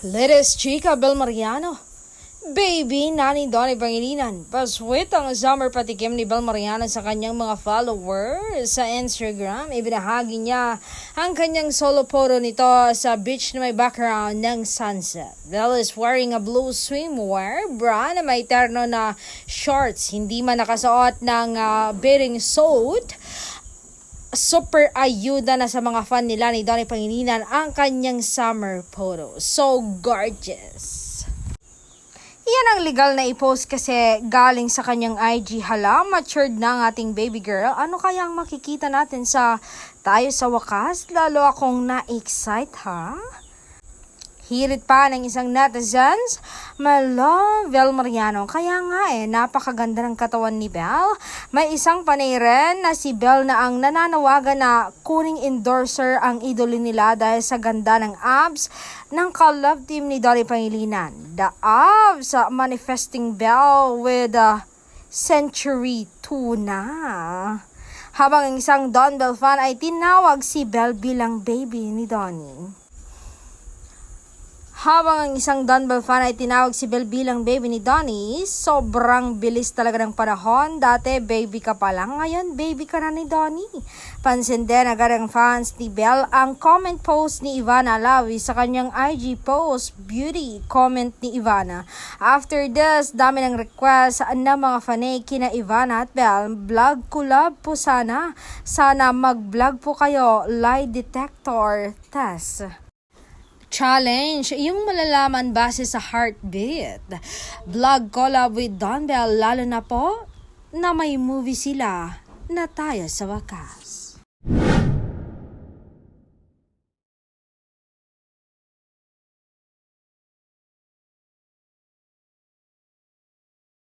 Latest chika Bel Mariano. Baby, nani Donnie Pangilinan. Paswit ang summer patikim ni Bel Mariano sa kanyang mga followers sa Instagram. Ibinahagi niya ang kanyang solo photo nito sa beach na may background ng sunset. Bel is wearing a blue swimwear bra na may terno na shorts. Hindi man nakasuot ng bathing suit. Super ayuda na sa mga fan nila ni Donnie Pangilinan ang kanyang summer photo. So gorgeous. Yan ang legal na i-post kasi galing sa kanyang IG. Hala, matured na ang ating baby girl. Ano kaya ang makikita natin sa tayo sa wakas? Lalo akong na-excite, ha? Hirit pa ng isang netizens, Malo, Bel Mariano. Kaya nga napakaganda ng katawan ni Bel. May isang panay rin na si Bel na ang nananawagan na kuning endorser ang idolo nila dahil sa ganda ng abs ng ka-love team ni Donnie Pangilinan. The abs manifesting Bel with Century 2 na. Habang ang isang Don Bel fan ay tinawag si Bel bilang baby ni Donnie. Habang ang isang Don Bel fan ay tinawag si Bel bilang baby ni Donnie, sobrang bilis talaga ng panahon. Dati baby ka pa lang, ngayon baby ka na ni Donnie. Pansin din agad ng fans ni Bel ang comment post ni Ivana Alawi sa kanyang IG post, beauty comment ni Ivana. After this, dami ng request ng mga fanay kina Ivana at Bel. Vlog collab po sana. Sana mag-vlog po kayo, lie detector test. Challenge, yung malalaman base sa heartbeat. Vlog collab with Don Bel, lalo na po na may movie sila na tayo sa wakas.